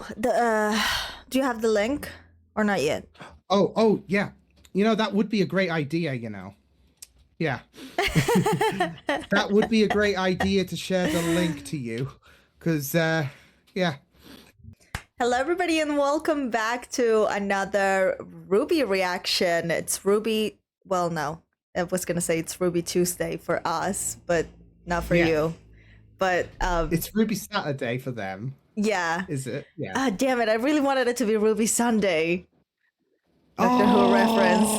Oh, do you have the link or not yet? Oh, yeah. That would be a great idea, Yeah. That would be a great idea to share the link to you. Because, yeah. Hello, everybody, and welcome back to another RWBY reaction. It's RWBY. Well, no, I was gonna say it's RWBY Tuesday for us, but not for you. But it's RWBY Saturday for them. Yeah. Is it? Yeah. Ah, damn it! I really wanted it to be RWBY Sunday. Doctor Who reference.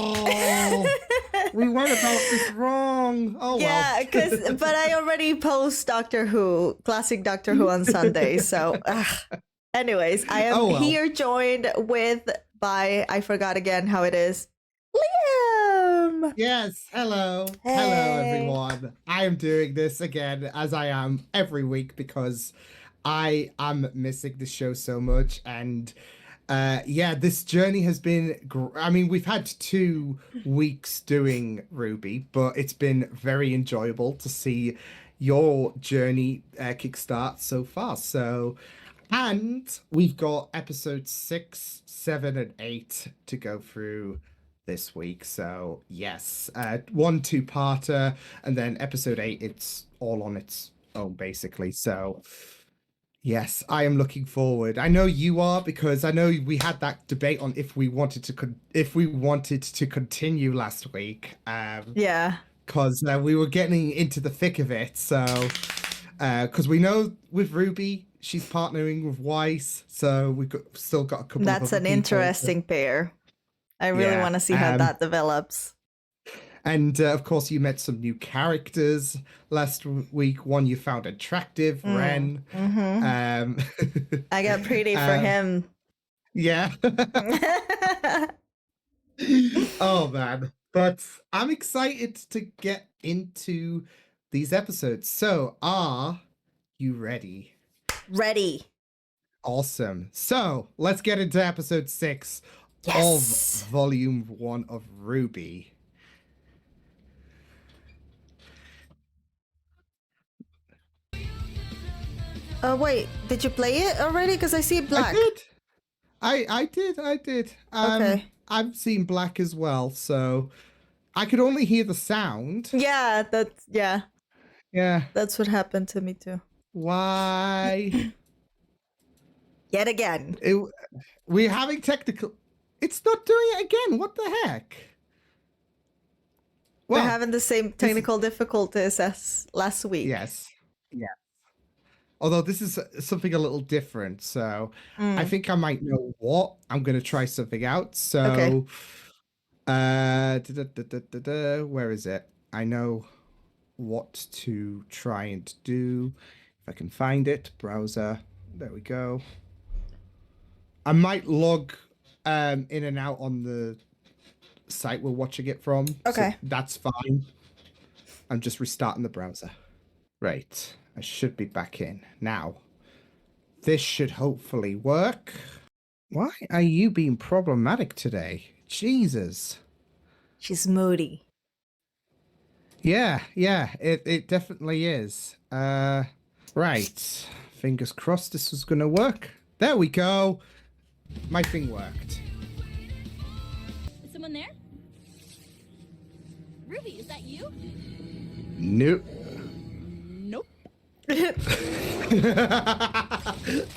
We went about this wrong. Oh yeah, well. but I already post Doctor Who, classic Doctor Who on Sunday. So, anyways, I am here joined by I forgot again how it is. Liam. Yes. Hello. Hey. Hello, everyone. I am doing this again as I am every week because I am missing the show so much, and yeah, this journey has been I mean, we've had 2 weeks doing RWBY, but it's been very enjoyable to see your journey kickstart so far. So, and we've got episodes 6, 7, and 8 to go through this week. So yes, 1 2-parter, and then episode 8, it's all on its own basically. So yes, I am looking forward. I know you are, because I know we had that debate on if we wanted to continue last week. Yeah, because we were getting into the thick of it. So because we know with RWBY, she's partnering with Weiss, so we've still got a couple. That's an interesting pair. I really want to see how that develops. And of course, you met some new characters last week. One you found attractive, Ren. I got pretty for him. Yeah. Oh man, but I'm excited to get into these episodes. So, are you ready? Ready. Awesome. So let's get into episode 6 of Volume 1 of RWBY. Wait, did you play it already? Because I see black. I did. Okay. I've seen black as well, so I could only hear the sound. Yeah, Yeah. That's what happened to me too. Why? Yet again. We're having technical. It's not doing it again. What the heck? Well, we're having the same technical difficulties as last week. Yes. Yeah. Although this is something a little different, so I think I might know what. I'm going to try something out. So, where is it? I know what to try and do. If I can find it, browser. There we go. I might log in and out on the site we're watching it from. Okay. So that's fine. I'm just restarting the browser. Right. I should be back in. Now, this should hopefully work. Why are you being problematic today? Jesus. She's moody. Yeah, it definitely is. Right. Fingers crossed this was going to work. There we go. My thing worked. Is someone there? RWBY, is that you? Nope.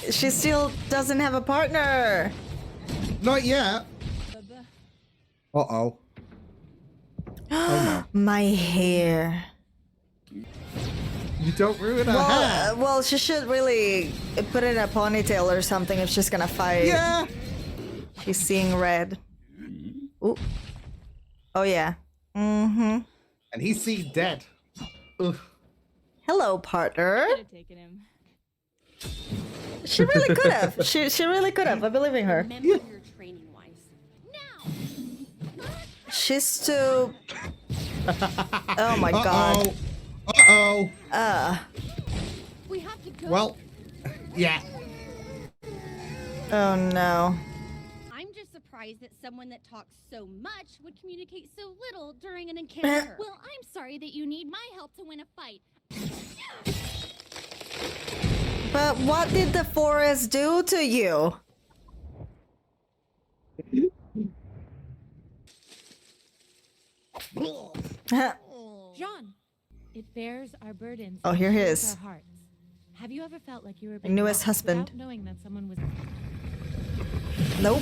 She still doesn't have a partner. Not yet. Uh-oh. Oh no. My hair. You don't ruin her hair. Well, she should really put it in a ponytail or something if she's gonna fight. Yeah. She's seeing red. Ooh. Oh yeah. And he's seen dead. Ugh. Hello, partner. Could have taken him. She really could have. She really could have. I believe in her. Remember your training wise. Now. She's too. Oh my god. We have to go. Well, yeah. Oh no. I'm just surprised that someone that talks so much would communicate so little during an encounter. Well, I'm sorry that you need my help to win a fight. But what did the forest do to you? John, it bears our burdens. Oh, and here he heals is. Our hearts. Have you ever felt like you were My being newest lost husband. without knowing that someone was? Nope.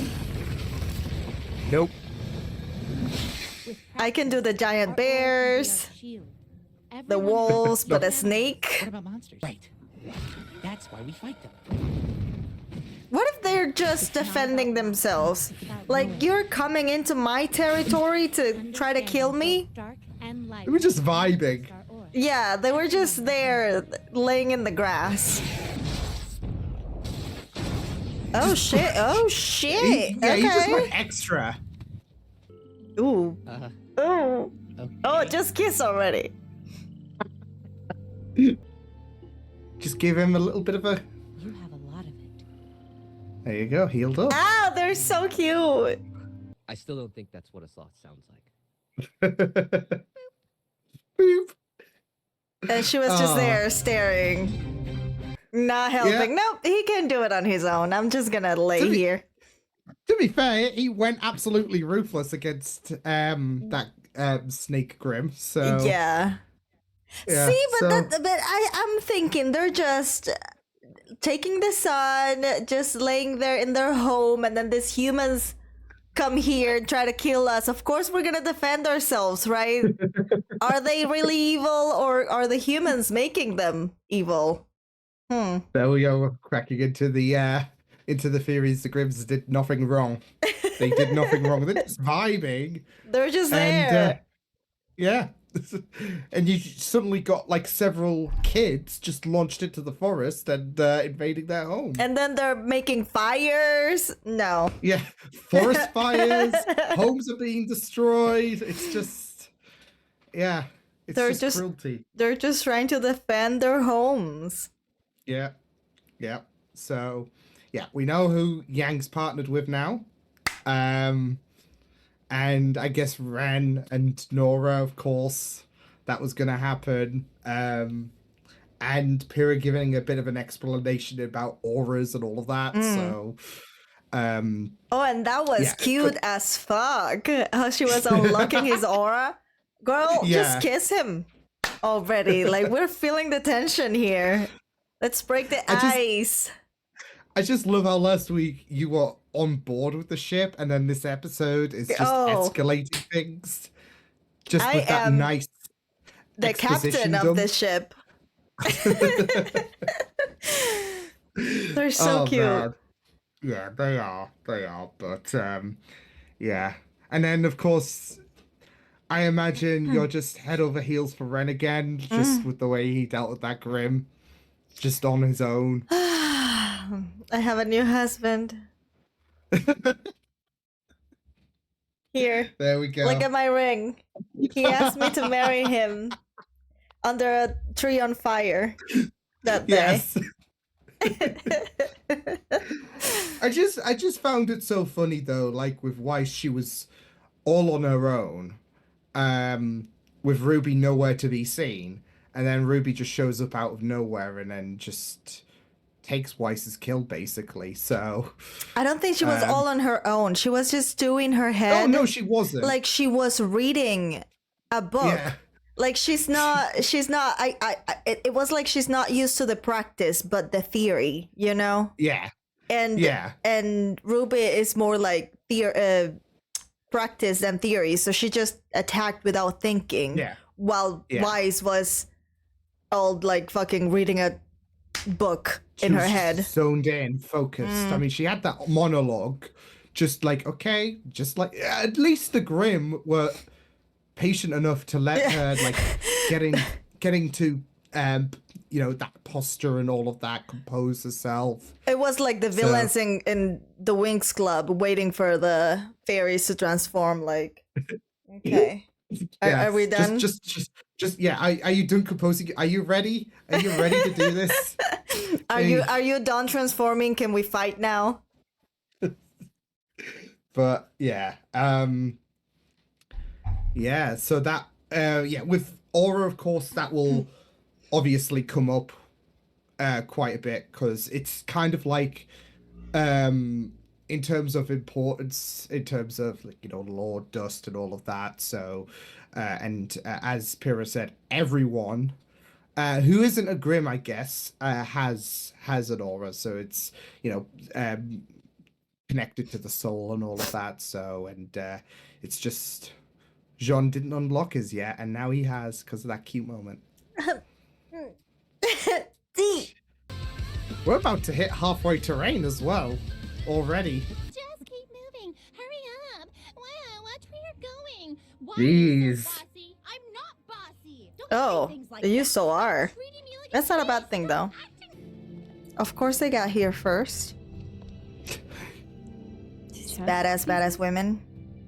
Nope. With I can do the practice, giant our oar can be our bears, shield. the Everyone wolves, has but a animals. snake. What about monsters? Right. That's why we fight them. What if they're just defending themselves? Like, you're coming into my territory to try to kill me? Dark and light. They were just vibing. Our oar. Yeah, they were just there, laying in the grass. Oh shit, oh shit! Yeah, he just Okay. went extra. Ooh. Ooh. Okay. Oh, just kiss already. Just give him a little bit of a... You have a lot of it. There you go, healed up. Ow, they're so cute. I still don't think that's what a sloth sounds like. Boop. And she was just Aw. there staring. Not helping. Yeah. Nope, he can do it on his own. I'm just gonna lay To be- here. To be fair, he went absolutely ruthless against that snake grim. So Yeah. yeah, See, but so- I'm thinking they're just taking the sun, just laying there in their home, and then these humans come here and try to kill us. Of course, we're gonna defend ourselves, right? Are they really evil, or are the humans making them evil? there we go. We're cracking into the theories. The Grims did nothing wrong. They did nothing wrong. They're just vibing. They're just And there. yeah, and you suddenly got like several kids just launched into the forest and invading their home. And then they're making fires. No. Yeah, forest fires, homes are being destroyed. It's just, yeah, it's They're just just- cruelty. They're just trying to defend their homes. Yeah, yeah. So, yeah, we know who Yang's partnered with now. And I guess Ren and Nora, of course, that was going to happen. And Pyrrha giving a bit of an explanation about auras and all of that. So, Oh, and that was Yeah, cute as fuck. How she was unlocking his aura. Girl, Yeah. just kiss him already. Like, we're feeling the tension here. Let's break the ice. I just love how last week you were on board with the ship, and then this episode is just Oh. escalating things. Just I with that am nice The captain of exposition-dom. the ship. They're so Oh, cute. man. Yeah, they are. They are. But yeah. And then of course I imagine you're just head over heels for Ren again, just with the way he dealt with that Grim. Just on his own. I have a new husband. Here. There we go. Look at my ring. He asked me to marry him under a tree on fire that day. Yes. I just found it so funny though, like with why she was all on her own, with Ruby nowhere to be seen, and then Ruby just shows up out of nowhere and then just takes Weiss's kill basically. So I don't think she was all on her own. She was just doing her head. oh no, she wasn't. Like she was reading a book. Yeah. Like she's not it was like she's not used to the practice but the theory, you know? Yeah. And Yeah. and Ruby is more like practice than theory, so she just attacked without thinking. Yeah. While Yeah. Weiss was all like fucking reading a book She in was her just head. zoned in, focused. I mean, she had that monologue, just like, okay, just like, at least the Grimm were patient enough to let her, like, getting to, you know, that posture and all of that, compose herself. It was like the villains in the Winx Club waiting for the fairies to transform. Like, okay, Yeah, are we done? Just yeah. Are you done composing? Are you ready? Are you ready to do this? Are you done transforming? Can we fight now? But yeah, yeah. So that yeah, with Aura, of course, that will obviously come up quite a bit because it's kind of like in terms of importance, in terms of like Lord Dust and all of that. So and as Pyrrha said, everyone who isn't a Grim, I guess, has an aura. So it's connected to the soul and all of that. So and it's just Jean didn't unlock his yet, and now he has because of that cute moment. D. We're about to hit halfway terrain as well already. Just keep moving. Hurry up. Wow, watch where you're going. Why Jeez. are you so bossy? I'm not bossy. Don't Oh, say things like you that. so are. Treating me like That's not a bad thing, though. Of course they got here first. Badass women.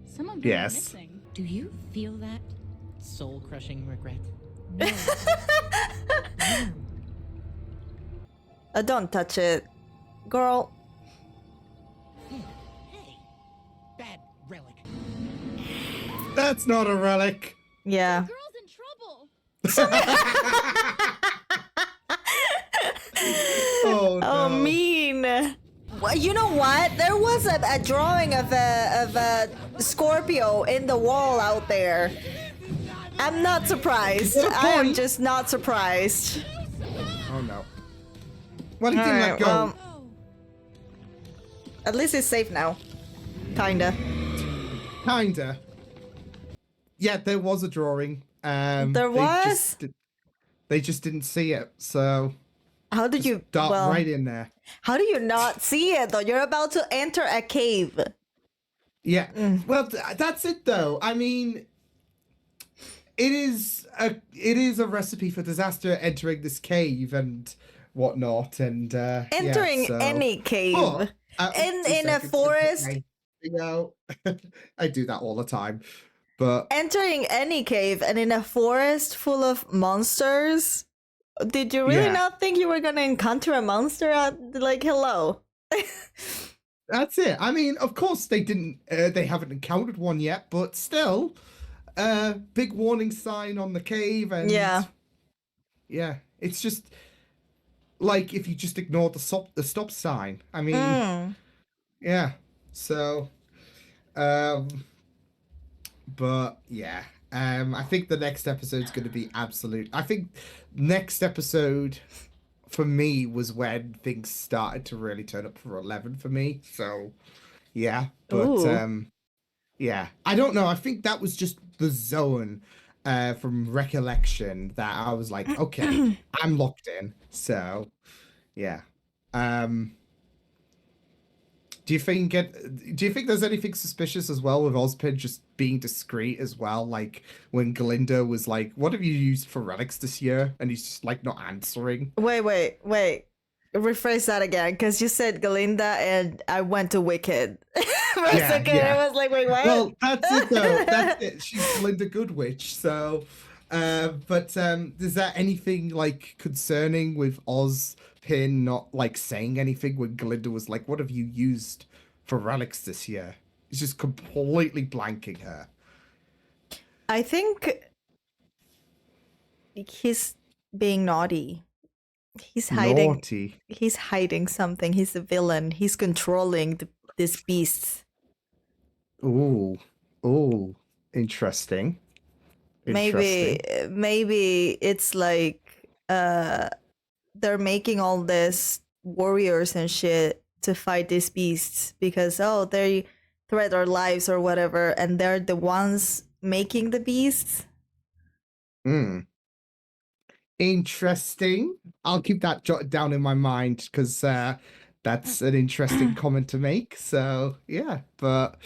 Some of them Yes. are missing. Do you feel that? Soul-crushing regret. No. Warm. Don't touch it. Girl. Hey, bad relic. That's not a relic. Yeah. Girl's in trouble. Oh no. Oh, mean. Well, you know what? There was a drawing of a Scorpio in the wall out there. I'm not surprised. Good I'm point. just not surprised. Oh no. Well, he didn't let Alright, go. well, at least it's safe now. Kinda. Kinda. Yeah, there was a drawing. There they was? they just didn't see it, so How did you? dart Well, right in there. how do you not see it though? You're about to enter a cave. Yeah. Well, that's it though. I mean, it is a recipe for disaster entering this cave and whatnot, and Entering yeah, so. any cave. Oh, in just a second, forest. I do that all the time, but Entering any cave and in a forest full of monsters. Did you really Yeah. not think you were gonna encounter a monster? Like, hello. that's it. I mean, of course they didn't. They haven't encountered one yet, but still, big warning sign on the cave, and Yeah. it's just like if you just ignore the stop sign. I mean, Mm. yeah. So, but yeah. I think the next episode's going to be absolute. I think next episode for me was when things started to really turn up for 11 for me. So, yeah. But Ooh. yeah, I don't know. I think that was just the zone from recollection that I was like, okay, I'm locked in. So, yeah. Do you think there's anything suspicious as well with Ozpin just being discreet as well? Like when Glinda was like, "What have you used for relics this year?" and he's just like not answering. Wait. Rephrase that again, because you said Galinda and I went to Wicked. For a Yeah, second, yeah. I was like, wait, what? Well, that's it though. That's it. She's Glinda Goodwitch. So, but is there anything like concerning with Ozpin not like saying anything when Glinda was like, "What have you used for relics this year?" He's just completely blanking her. I think he's being naughty. He's hiding. Naughty. He's hiding something. He's a villain. He's controlling this beast. Ooh, interesting. Maybe it's like they're making all this warriors and shit to fight these beasts because they threat our lives or whatever, and they're the ones making the beasts. Interesting. I'll keep that jotted down in my mind because that's an interesting comment to make. So yeah, but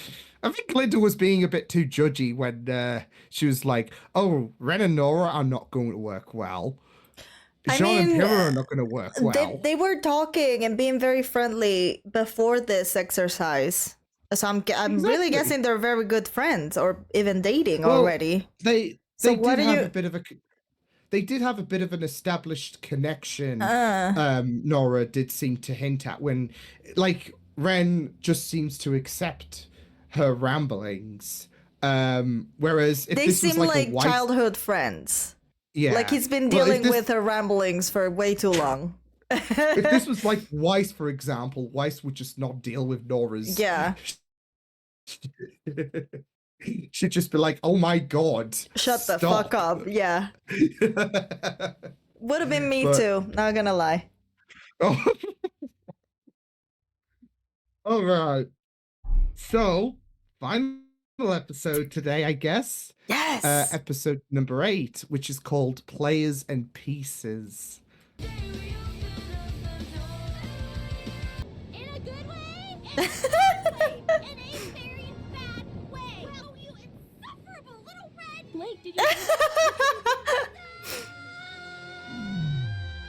I think Glinda was being a bit too judgy when she was like, "Oh, Ren and Nora are not going to work well. Jean and Pyrrha are not going to work well." They were talking and being very friendly before this exercise. So I'm really Exactly. guessing they're very good friends or even dating already. They So did what do have you- a bit of a. They did have a bit of an established connection. Uh. Nora did seem to hint at when, like, Ren just seems to accept her ramblings. Whereas if They this seem was like like a wife, childhood friends. yeah, Like he's been Well, if dealing this- with her ramblings for way too long. If this was like Weiss, for example, Weiss would just not deal with Nora's. Yeah. She'd just be like, "Oh my god, Shut the stop." fuck up. Yeah. Would have been me But- too, not gonna lie. Oh. All right. So, final episode today, I guess. Yes. Episode number 8, which is called Players and Pieces. In a good way? In a bad way? In a very bad way? Oh, you insufferable little red! Blake, did you...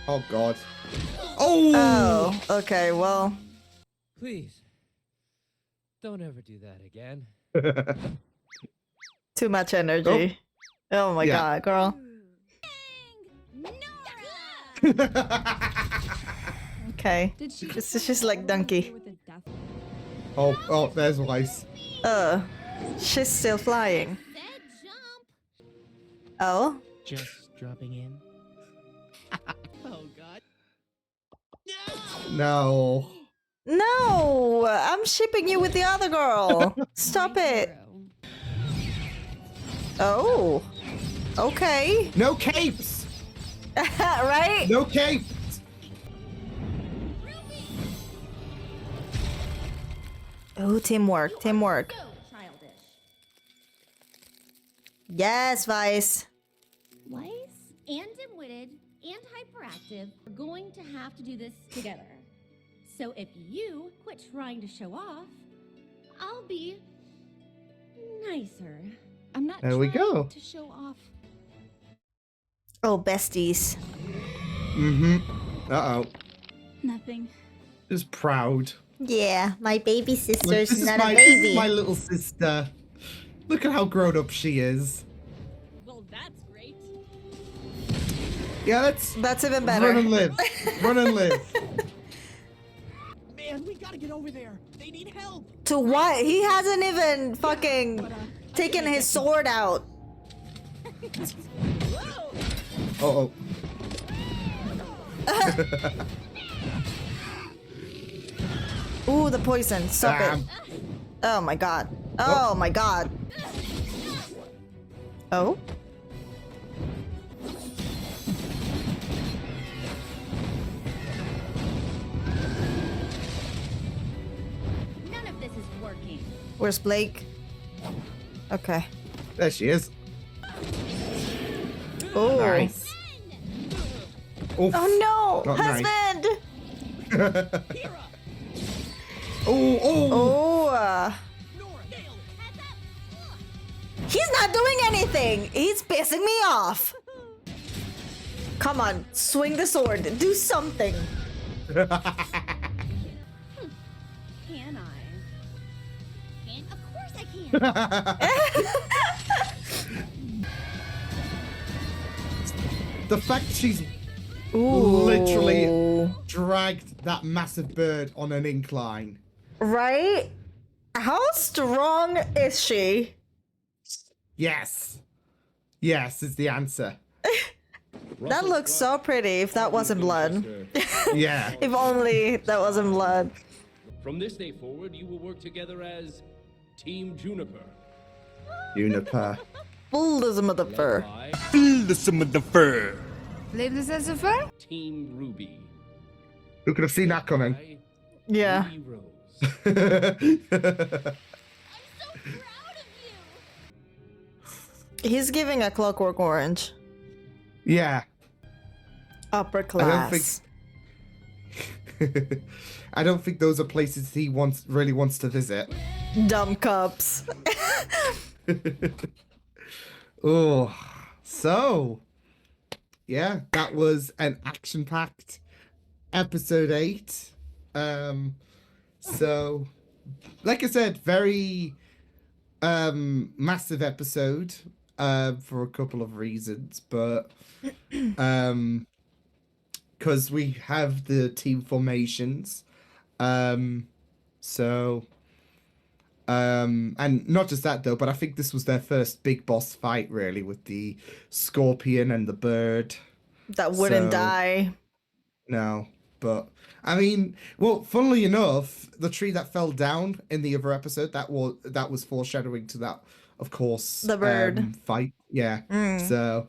Oh god. Oh. Oh, okay, well. Please, don't ever do that again. Too much energy. Oh my Yeah. god, girl. Okay. This is just like Donkey. Oh, there's Weiss. She's still flying. Said jump! Oh? Just dropping in. Oh, God. No. No! I'm shipping you with the other girl. Stop it. Oh. Okay. No capes. Right? No capes. Oh, teamwork, teamwork. So childish. Yes, Vice. Weiss and dim-witted and hyperactive are going to have to do this together. So if you quit trying to show off, I'll be nicer. I'm not There we trying go. to show off. Oh, besties. Mm-hmm. Uh-oh. Nothing. Just proud. Yeah, my baby Like, sister's this is not my, a this baby. is my little sister. Look at how grown up she is. Well, that's great. Yeah, that's That's even better. run and live. Run and live. Man, we gotta get over there. They need help. To what? He hasn't even fucking taken his sword out. Uh-oh. Ooh, the poison. Stop it. Oh my god. Oh my god. Oh? None of this is working. Where's Blake? Okay. There she is. Oh. Nice. Oof. Oh no! Not nice. Husband! Oh, oh. Oh. Nora, nailed it. He's not doing anything! He's pissing me off! Come on, swing the sword. Do something. Can I? Can? Of course I can. The fact she's Ooh. literally dragged that massive bird on an incline. Right? How strong is she? Yes. Yes is the answer. That looks so pretty if that wasn't blood. Yeah. If only that wasn't blood. From this day forward, you will work together as Team Juniper. Juniper. Full the motherfucker. By Leave this as a fur? Team Ruby. Who could have seen that coming? By Yeah. Ruby Rose. I'm so proud of you. He's giving a Clockwork Orange. Yeah. Upper I don't class. think. I don't think those are places he really wants to visit. Dumb cups. Oh, so yeah, that was an action-packed episode 8. So like I said, very massive episode for a couple of reasons, but because we have the team formations, so and not just that though, but I think this was their first big boss fight really, with the scorpion and the bird. That wouldn't So- die. No. But I mean, well, funnily enough, the tree that fell down in the other episode that was foreshadowing to that, of course, The bird. fight. Yeah. So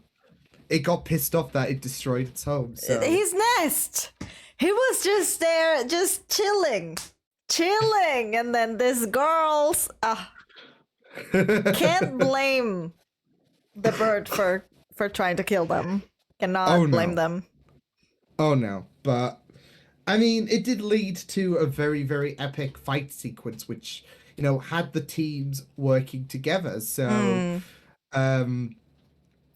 it got pissed off that it destroyed its home. So His nest. He was just there, just chilling, and then this girl's. Can't blame the bird for trying to kill them. Cannot Oh, no. blame them. Oh no, but I mean, it did lead to a very, very epic fight sequence, which had the teams working together. So, And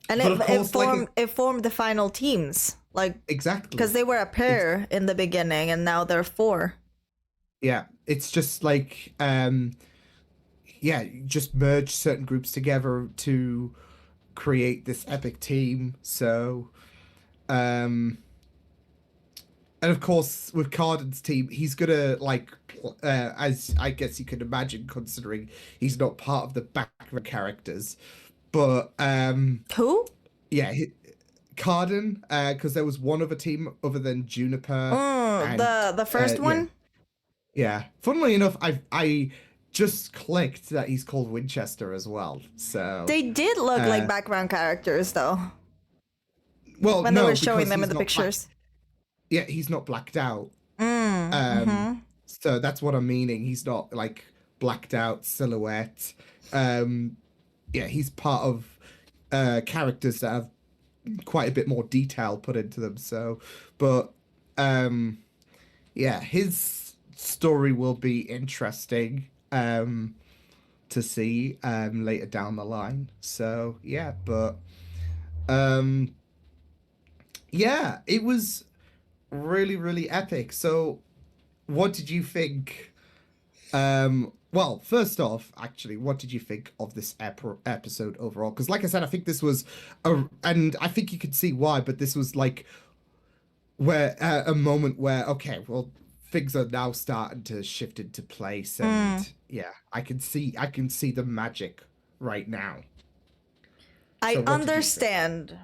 but it, of it course, formed it formed the final teams, like exactly because they were a pair in the beginning, and now they're 4. Yeah, it's just like yeah, you just merge certain groups together to create this epic team. So, and of course, with Carden's team, he's gonna as I guess you could imagine, considering he's not part of the background characters. But Who? yeah, Carden, because there was one other team other than Juniper. And, The first one. Yeah. Funnily enough, I just clicked that he's called Winchester as well. So They did look like background characters, though, well, when no, they were showing because them in he's the not pictures. yeah, he's not blacked out. Mm-hmm. So that's what I'm meaning. He's not like blacked out silhouette. Yeah, he's part of characters that have quite a bit more detail put into them. So, but yeah, his story will be interesting to see later down the line. So yeah, but yeah, it was really, really epic. So what did you think? Well, first off, actually, what did you think of this episode overall? Because, like I said, I think this was and I think you could see why, but this was like where a moment where, okay, well, things are now starting to shift into place, and yeah, I can see the magic right now. I So what did you think? understand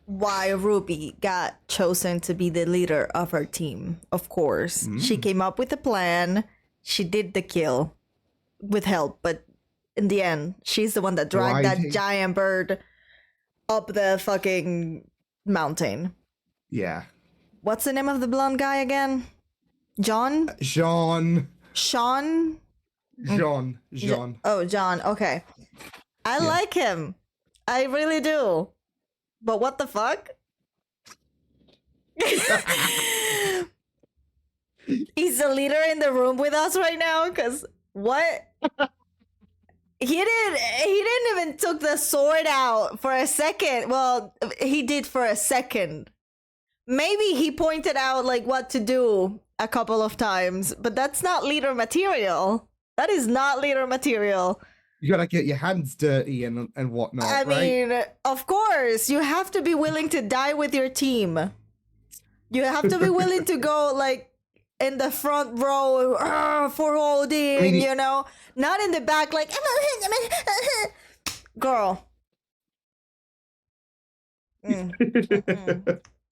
why Ruby got chosen to be the leader of her team. Of course, she came up with a plan. She did the kill with help, but in the end, she's the one that dragged that giant bird up the fucking mountain. Yeah. What's the name of the blonde guy again? John? Jean. Sean? Jean. Oh, John. Okay. I like him. I really do. But what the fuck? He's the leader in the room with us right now, because what? He didn't even took the sword out for a second. Well, he did for a second. Maybe he pointed out like what to do a couple of times, but that's not leader material. That is not leader material. You gotta get your hands dirty and whatnot. I right? mean, of course, you have to be willing to die with your team. You have to be willing to go like in the front row for holding, I mean, you know, not in the back like girl.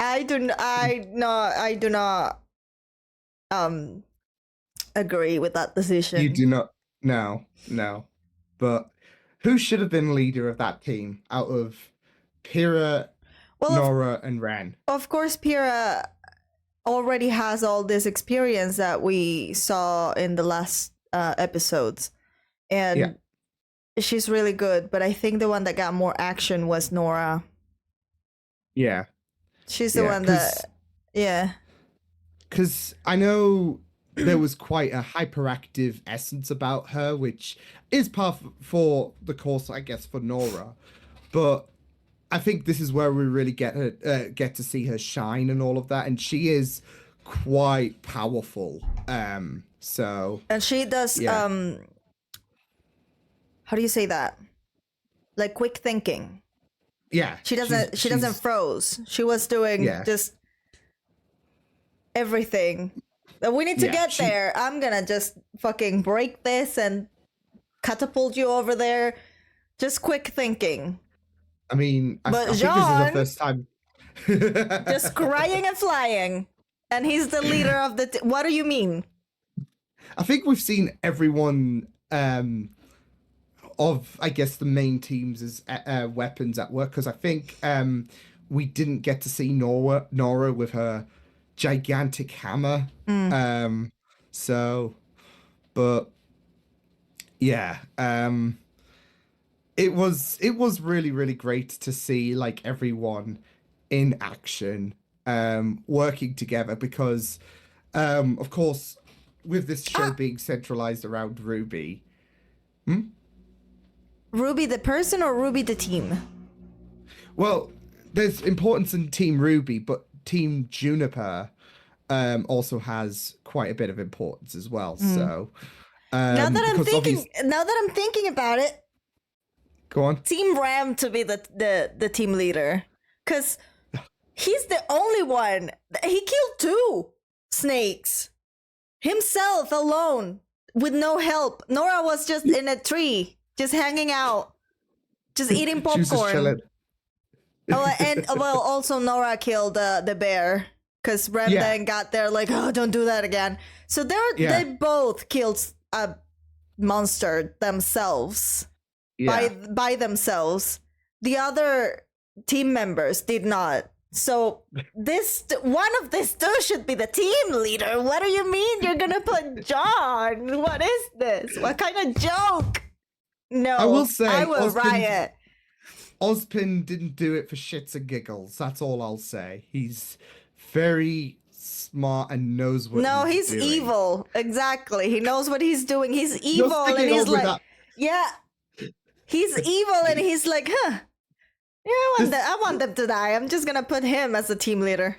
I do not agree with that decision. You do not. No. But who should have been leader of that team out of Pyrrha, Nora, and Ran? Of course, Pyrrha already has all this experience that we saw in the last episodes, and she's really good. But I think the one that got more action was Nora. Yeah. She's the one that, because I know there was quite a hyperactive essence about her, which is par for the course, I guess, for Nora. But I think this is where we really get to see her shine and all of that, and she is quite powerful. So and she does how do you say that? Like quick thinking. Yeah, she doesn't froze. She was doing just everything. We need to get there. I'm gonna just fucking break this and catapult you over there. Just quick thinking. I mean, I think Jean, this is the first time. just crying and flying. And he's the leader of the. What do you mean? I think we've seen everyone of, I guess, the main teams' weapons at work, because I think we didn't get to see Nora with her gigantic hammer. So, but yeah, it was really, really great to see like everyone in action, working together, because of course, with this show being centralized around RWBY. RWBY the person or RWBY the team? Well, there's importance in Team RWBY, but Team Juniper also has quite a bit of importance as well. So Now that I'm because thinking about it, go on. Team Ram to be the team leader, because he's the only one. He killed 2 snakes himself alone with no help. Nora was just in a tree, just hanging out, just eating She was just popcorn. chilling. Oh, and well, also Nora killed the bear, because Ram Yeah. then got there like, oh, don't do that again. So they both killed a monster themselves. Yeah. By themselves. The other team members did not. So this one of these 2 should be the team leader. What do you mean you're gonna put John? What is this? What kind of joke? No, I will say, I will Ozpin- riot. Ozpin didn't do it for shits and giggles. That's all I'll say. He's very smart and knows what No, he's he's doing. evil. Exactly. He knows what he's doing. He's You're evil, sticking and he's over like, that. yeah. He's evil, and he's like, huh. Yeah, I want them to die. I'm just gonna put him as the team leader.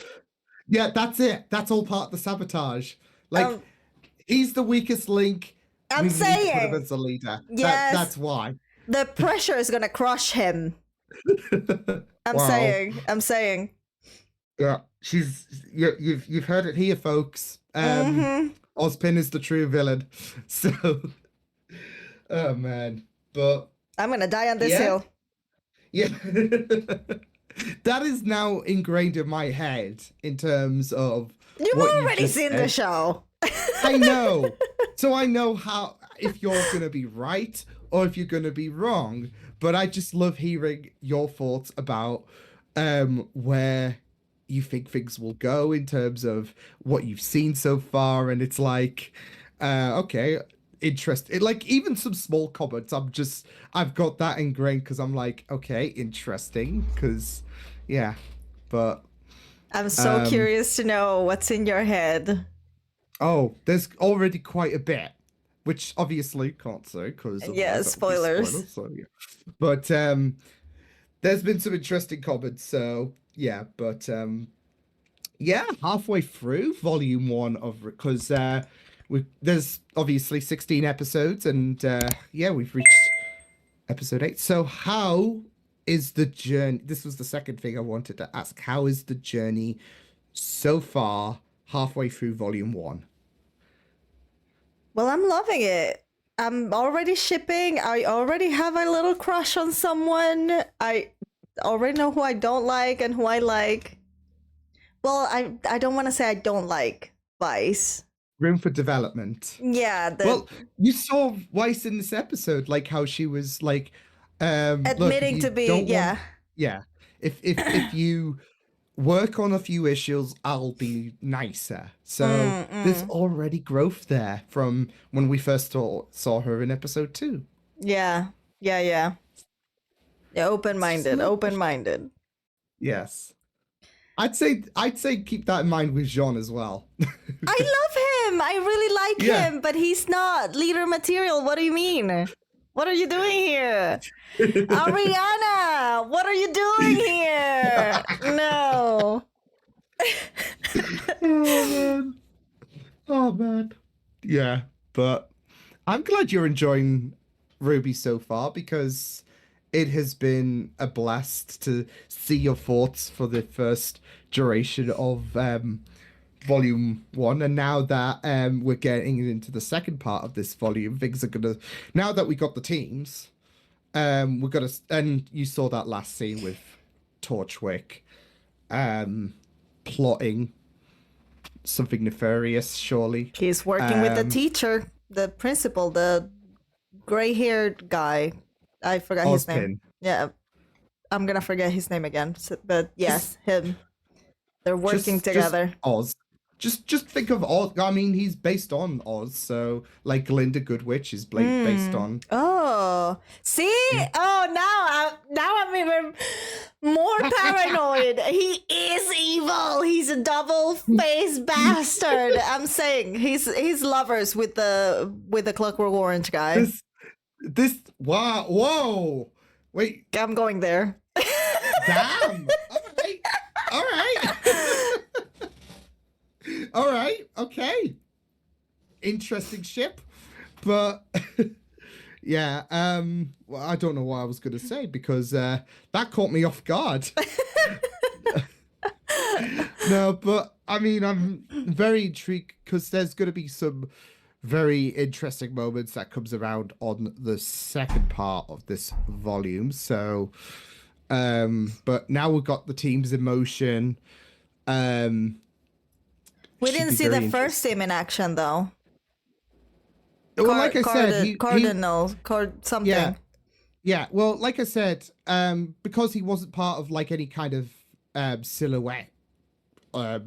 Yeah, that's it. That's all part of the sabotage. Like, he's the weakest link. I'm We need to put him saying, as the leader. yes. That's why. the pressure is gonna crush him. I'm Wow. saying. Yeah, you've heard it here, folks. Ozpin is the true villain. So, oh man, but I'm gonna die on this Yeah. hill. yeah, that is now ingrained in my head in terms of You've what already just seen said. the show. I know, so I know how if you're gonna be right or if you're gonna be wrong. But I just love hearing your thoughts about where you think things will go in terms of what you've seen so far, and it's like, okay, interesting. Like even some small comments, I've got that ingrained because I'm like, okay, interesting, because yeah, but I'm so curious to know what's in your head. oh, there's already quite a bit, which obviously can't say because Yeah, spoilers. So yeah, but there's been some interesting comments, so yeah, but yeah, halfway through volume 1 of, because there's obviously 16 episodes, and yeah, we've reached episode 8. So how is the journey? This was the second thing I wanted to ask. How is the journey so far, halfway through volume 1? Well, I'm loving it. I'm already shipping. I already have a little crush on someone. I already know who I don't like and who I like. Well, I don't want to say I don't like Vice. Room for development. Yeah, Well, you saw Weiss in this episode, like how she was like admitting to be, yeah. Yeah. If you work on a few issues, I'll be nicer. So there's already growth there from when we first saw her in episode 2. Yeah, open-minded. Yes. I'd say keep that in mind with Jean as well. I love him. I really like him, but he's not leader material. What do you mean? What are you doing here? Ariana, what are you doing here? No. Oh man. Yeah, but I'm glad you're enjoying RWBY so far, because it has been a blast to see your thoughts for the first duration of volume 1, and now that we're getting into the second part of this volume, things are gonna, now that we got the teams, we're gonna, and you saw that last scene with Torchwick plotting something nefarious, surely. He's working with the Um, teacher, the principal, the gray-haired guy. I forgot his name. Ozpin. Yeah, I'm gonna forget his name again. But yes, him. They're working Just together. Oz. Just think of Oz. I mean, he's based on Oz, so like Glinda Goodwitch is based on. Oh, see? Oh, now I'm even more paranoid. He is evil. He's a double-faced bastard. I'm saying he's lovers with the Clockwork Orange guy. This wow, whoa, wait, I'm going there. damn. All right. All right, okay. Interesting ship, but yeah. Well, I don't know what I was gonna say because that caught me off guard. No, but I mean, I'm very intrigued because there's gonna be some very interesting moments that comes around on the second part of this volume. So, but now we've got the teams in motion. We Should didn't be see very the first team in action though. Well, like I said, something. yeah. Well, like I said, because he wasn't part of like any kind of silhouette, like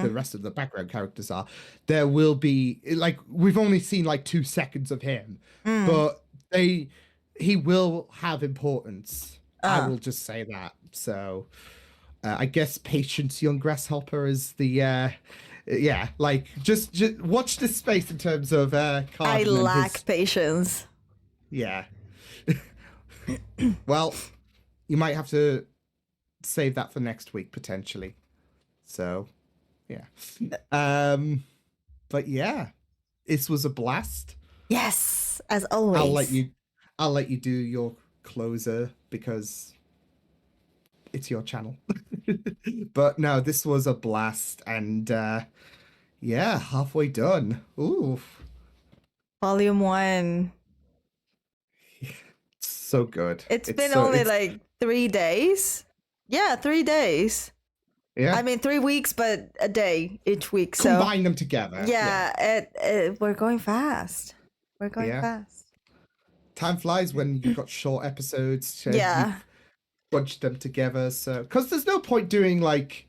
the rest of the background characters are, there will be like we've only seen like 2 seconds of him, but he will have importance. I will just say that. So, I guess Patience Young Grasshopper is the. Yeah, like just watch this space in terms of I Carden and lack his- patience. Yeah. Well, you might have to save that for next week potentially. So, yeah. But yeah, this was a blast. Yes, as always. I'll let you do your closer because it's your channel. But no, this was a blast and yeah, halfway done. Ooh. Volume 1. So good. It's been only like 3 days. Yeah, 3 days. Yeah. I mean 3 weeks, but a day each week. So Combine them together. yeah, we're going fast. We're going Yeah. fast. Time flies when you've got short episodes. Yeah. You've bunched them together. So, because there's no point doing like,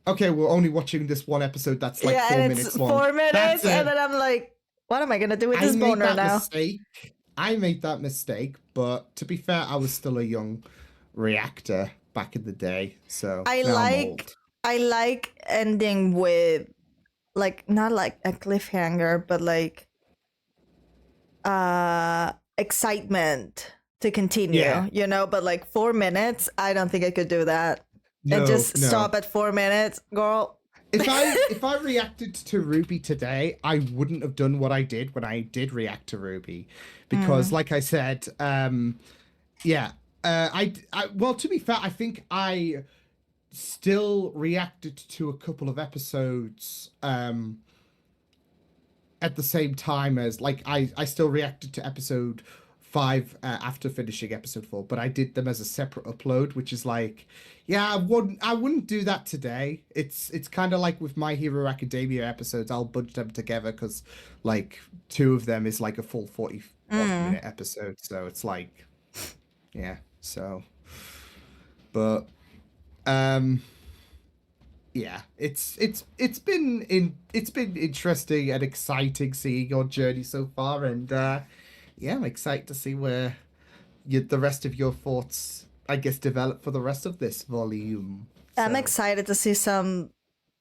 okay, we're only watching this one episode that's like 4 and minutes it's long. 4 minutes, That's and it. then I'm like, what am I gonna do with I this made boner that now? mistake. I made that mistake, but to be fair, I was still a young reactor back in the day. So I now I'm like old. I like ending with like not like a cliffhanger, but like excitement to continue, Yeah. you know, but like 4 minutes, I don't think I could do that. No, And just no. stop at 4 minutes, girl. If I reacted to Ruby today, I wouldn't have done what I did when I did react to Ruby, because like I said, yeah, well, to be fair, I think I still reacted to a couple of episodes at the same time as like I still reacted to episode 5 after finishing episode 4, but I did them as a separate upload, which is like, yeah, I wouldn't do that today. It's kind of like with My Hero Academia episodes, I'll bunch them together because like 2 of them is like a full 40-minute episode, so it's like, yeah, so, but yeah, it's been interesting and exciting seeing your journey so far, and yeah, I'm excited to see where the rest of your thoughts, I guess, develop for the rest of this volume. I'm So, excited to see some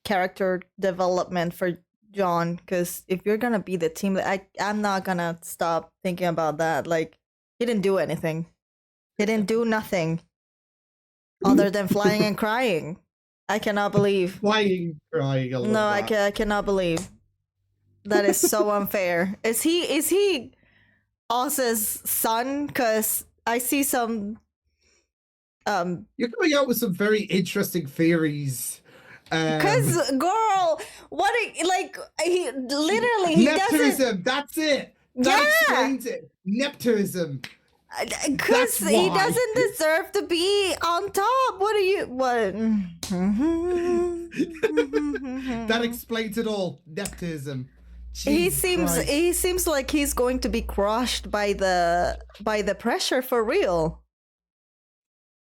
character development for John, because if you're gonna be the team, I'm not gonna stop thinking about that. Like, he didn't do anything. He didn't do nothing other than flying and crying. I cannot believe. flying, crying. I love No, that. I cannot believe. That is so unfair. Is he Oz's son? Because I see some You're coming out with some very interesting theories. because girl, what he literally he doesn't. Neptunism, that's it. That Yeah. explains it. Neptunism. Because That's he why. doesn't deserve to be on top. What are you? What? That explains it all. Nepotism. He Jesus Christ. seems like he's going to be crushed by the pressure for real.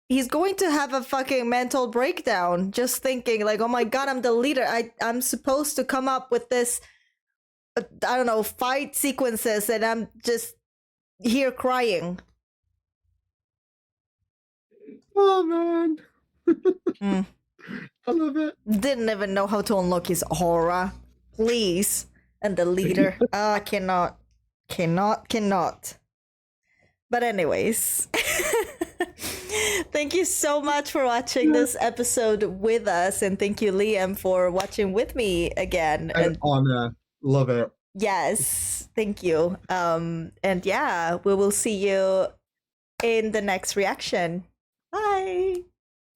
He's going to have a fucking mental breakdown just thinking like, oh my god, I'm the leader. I'm supposed to come up with this, I don't know, fight sequences, and I'm just here crying. Oh man. Mm. I love it. Didn't even know how to unlock his aura. Please. And the leader. I cannot. But anyways. Thank you so much for watching this episode with us, and thank you, Liam, for watching with me again. An honor. Love it. Yes, thank you. And yeah, we will see you in the next reaction. Bye.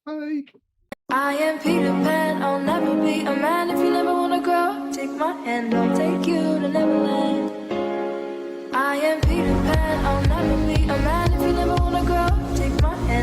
Bye. I am Peter Pan, I'll never be a man if you never wanna grow. Take my hand, I'll take you to Neverland. I am Peter Pan, I'll never be a man if you never wanna grow. Take my hand.